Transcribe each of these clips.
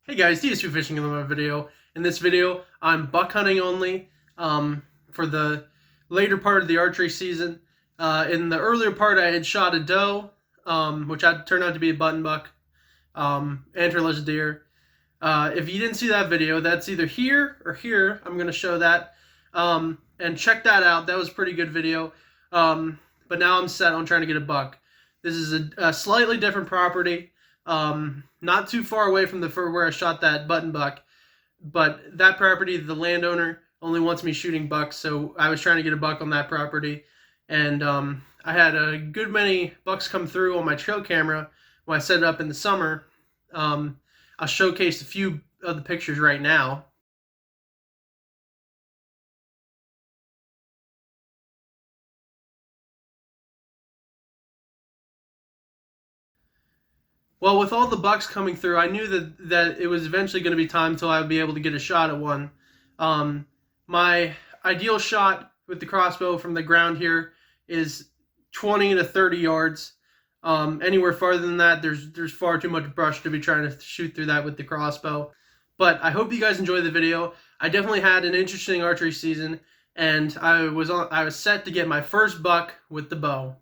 Hey guys, DSU Fishing in my video. In this video, I'm buck hunting only for the later part of the archery season. In the earlier part, I had shot a doe, which had turned out to be a button buck, antlerless deer. If you didn't see that video, that's either here or here. I'm going to show that. And check that out. That was a pretty good video. But now I'm set on trying to get a buck. This is a slightly different property. Not too far away from where I shot that button buck, but that property, the landowner only wants me shooting bucks, so I was trying to get a buck on that property, and I had a good many bucks come through on my trail camera when I set it up in the summer. I'll showcase a few of the pictures right now. Well, with all the bucks coming through, I knew that it was eventually going to be time until I would be able to get a shot at one. My ideal shot with the crossbow from the ground here is 20 to 30 yards. Anywhere farther than that, there's far too much brush to be trying to shoot through that with the crossbow. But I hope you guys enjoyed the video. I definitely had an interesting archery season, and I was set to get my first buck with the bow.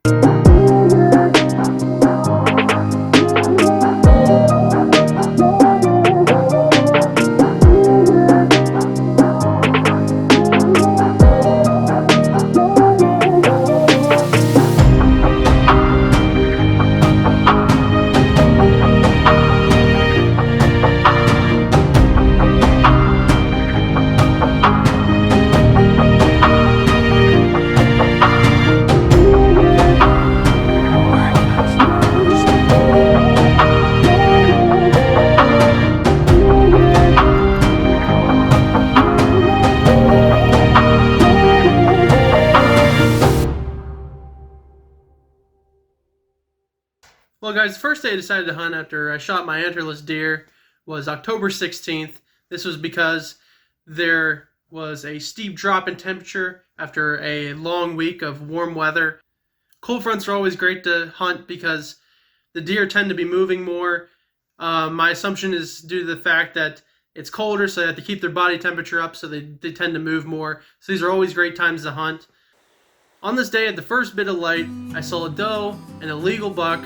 Well guys, the first day I decided to hunt after I shot my antlerless deer was October 16th. This was because there was a steep drop in temperature after a long week of warm weather. Cold fronts are always great to hunt because the deer tend to be moving more. My assumption is due to the fact that it's colder, so they have to keep their body temperature up, so they tend to move more. So these are always great times to hunt. On this day, at the first bit of light, I saw a doe and a legal buck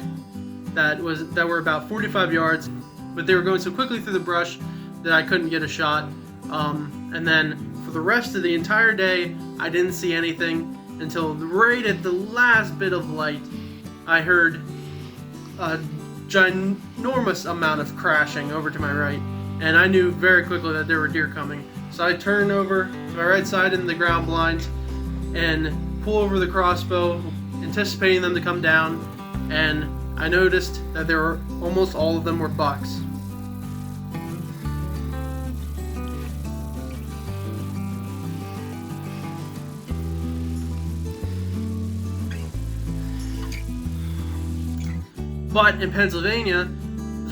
that were about 45 yards, but they were going so quickly through the brush that I couldn't get a shot. And then for the rest of the entire day, I didn't see anything until right at the last bit of light, I heard a ginormous amount of crashing over to my right, and I knew very quickly that there were deer coming. So I turned over to my right side in the ground blind and pull over the crossbow, anticipating them to come down, and I noticed that there were almost all of them were bucks. But in Pennsylvania,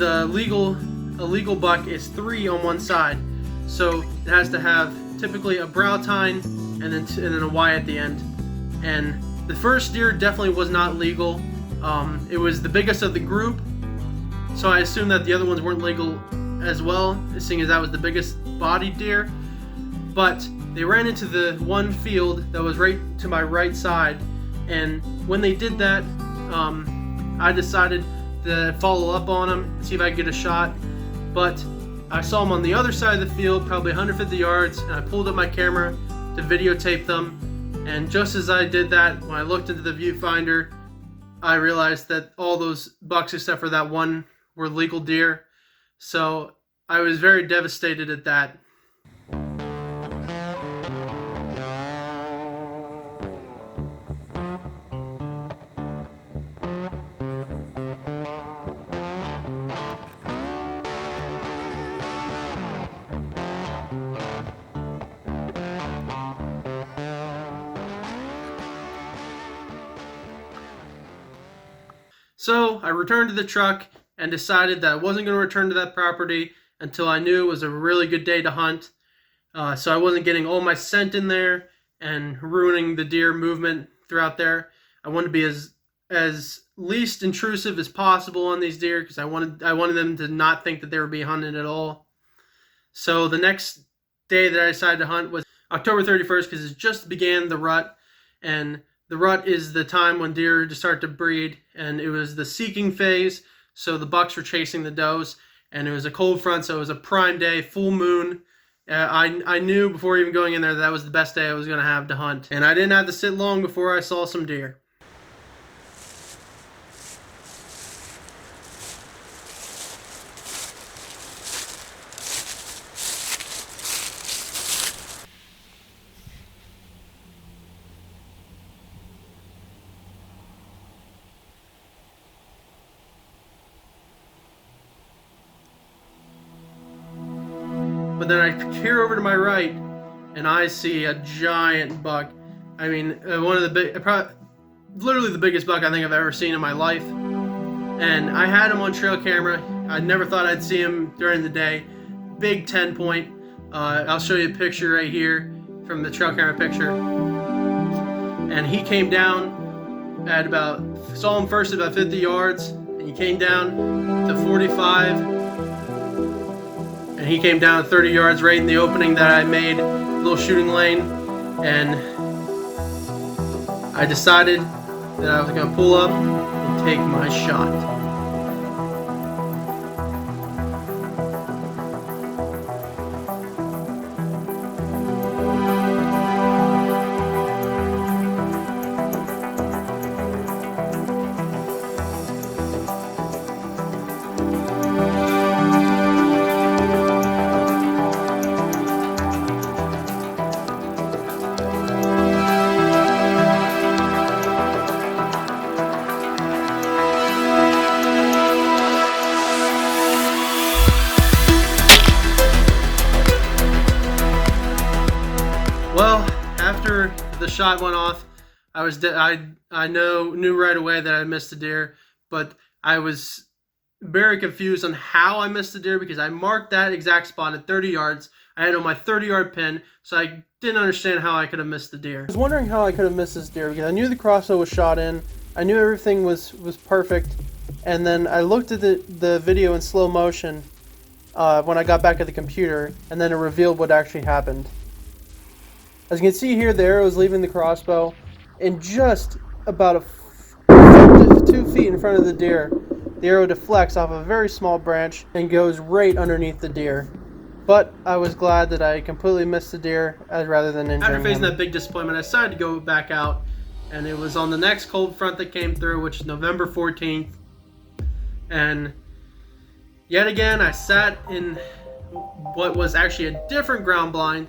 a legal buck is 3 on one side, so it has to have typically a brow tine and then a Y at the end. And the first deer definitely was not legal. It was the biggest of the group, so I assumed that the other ones weren't legal as well, seeing as that was the biggest bodied deer. But they ran into the one field that was right to my right side, and when they did that, I decided to follow up on them and see if I could get a shot. But I saw them on the other side of the field, probably 150 yards, and I pulled up my camera to videotape them. And just as I did that, when I looked into the viewfinder, I realized that all those bucks except for that one were legal deer. So I was very devastated at that. So I returned to the truck and decided that I wasn't going to return to that property until I knew it was a really good day to hunt. So I wasn't getting all my scent in there and ruining the deer movement throughout there. I wanted to be as least intrusive as possible on these deer because I wanted them to not think that they were being hunted at all. So the next day that I decided to hunt was October 31st because it just began the rut, and the rut is the time when deer just start to breed, and it was the seeking phase, so the bucks were chasing the does, and it was a cold front, so it was a prime day, full moon. I knew before even going in there that was the best day I was going to have to hunt, and I didn't have to sit long before I saw some deer. But then I peer over to my right, and I see a giant buck. I mean, one of the big, literally the biggest buck I think I've ever seen in my life. And I had him on trail camera. I never thought I'd see him during the day. Big 10-point. I'll show you a picture right here from the trail camera picture. And he came down at saw him first at about 50 yards, and he came down to 45. And he came down 30 yards right in the opening that I made, little shooting lane, and I decided that I was going to pull up and take my shot. Well, after the shot went off, I knew right away that I missed a deer, but I was very confused on how I missed the deer because I marked that exact spot at 30 yards. I had on my 30-yard pin, so I didn't understand how I could have missed the deer. I was wondering how I could have missed this deer because I knew the crossbow was shot in. I knew everything was perfect, and then I looked at the video in slow motion when I got back at the computer, and then it revealed what actually happened. As you can see here, the arrow is leaving the crossbow, and just about 2 feet in front of the deer, the arrow deflects off a very small branch and goes right underneath the deer. But I was glad that I completely missed the deer rather than injuring him. After facing that big disappointment, I decided to go back out, and it was on the next cold front that came through, which is November 14th. And yet again, I sat in what was actually a different ground blind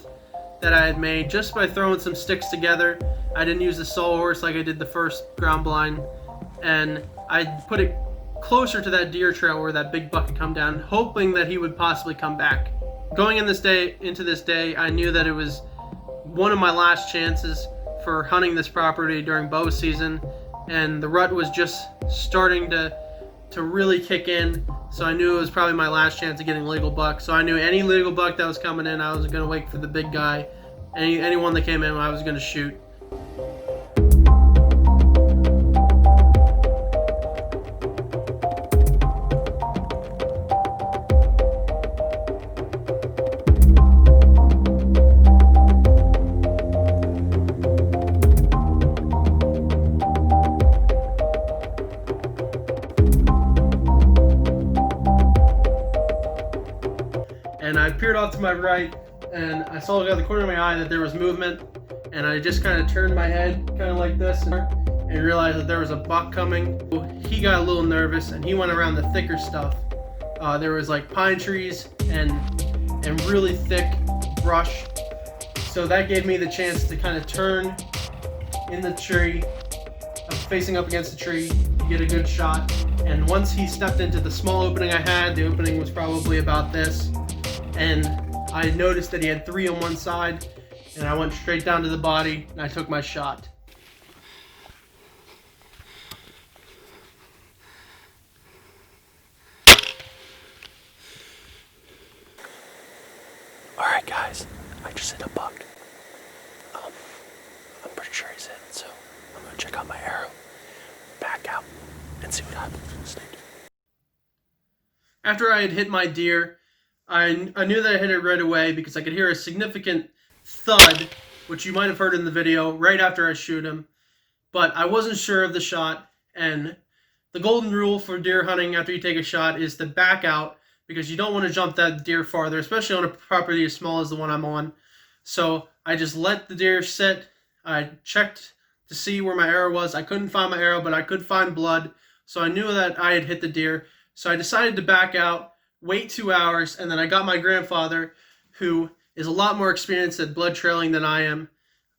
that I had made just by throwing some sticks together. I didn't use the sawhorse like I did the first ground blind, and I put it closer to that deer trail where that big buck had come down, hoping that he would possibly come back. Going into this day, I knew that it was one of my last chances for hunting this property during bow season, and the rut was just starting to really kick in, so I knew it was probably my last chance of getting legal buck. So I knew any legal buck that was coming in, I was going to wait for the big guy. Anyone that came in, I was going to shoot. And I peered off to my right, and I saw out of the corner of my eye that there was movement, and I just kind of turned my head kind of like this and realized that there was a buck coming. He got a little nervous, and he went around the thicker stuff. There was like pine trees and really thick brush, so that gave me the chance to kind of turn in the tree, facing up against the tree, to get a good shot. And once he stepped into the small opening I had, the opening was probably about this, and I noticed that he had 3 on one side, and I went straight down to the body, and I took my shot. Alright guys, I just hit a buck. I'm pretty sure he's in, so I'm gonna check out my arrow, back out, and see what happens. After I had hit my deer, I knew that I hit it right away because I could hear a significant thud, which you might have heard in the video, right after I shoot him. But I wasn't sure of the shot, and the golden rule for deer hunting after you take a shot is to back out because you don't want to jump that deer farther, especially on a property as small as the one I'm on. So I just let the deer sit. I checked to see where my arrow was. I couldn't find my arrow, but I could find blood. So I knew that I had hit the deer. So I decided to back out, wait 2 hours, and then I got my grandfather, who is a lot more experienced at blood trailing than I am,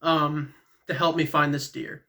to help me find this deer.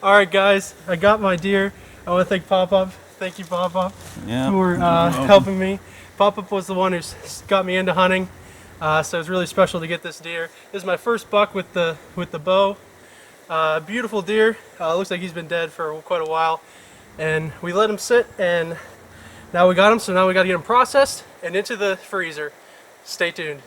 All right, guys, I got my deer. I want to thank Pop-Up. Thank you, Pop-Up, for helping me. Pop-Up was the one who got me into hunting, so it's really special to get this deer. This is my first buck with the bow. Beautiful deer. Looks like he's been dead for quite a while, and we let him sit, and now we got him. So now we got to get him processed and into the freezer. Stay tuned.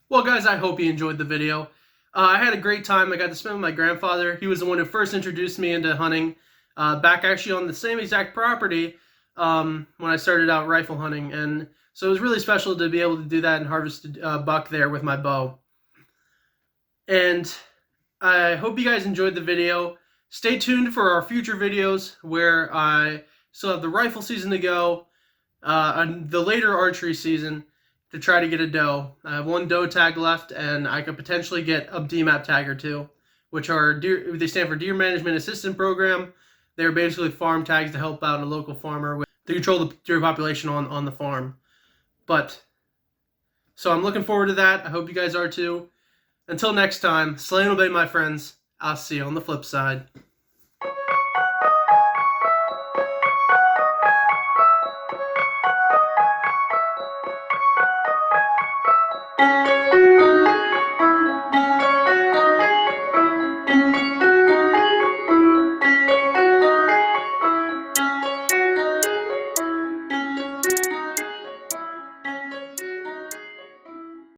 Well, guys, I hope you enjoyed the video. I had a great time. I got to spend with my grandfather. He was the one who first introduced me into hunting, back actually on the same exact property when I started out rifle hunting. And so it was really special to be able to do that and harvest a buck there with my bow. And I hope you guys enjoyed the video. Stay tuned for our future videos where I still have the rifle season to go, and the later archery season, to try to get a doe. I have one doe tag left, and I could potentially get a DMAP tag or two, which are they stand for Deer Management Assistance Program. They're basically farm tags to help out a local farmer to control the deer population on the farm. So I'm looking forward to that. I hope you guys are too. Until next time, slay and obey, my friends. I'll see you on the flip side.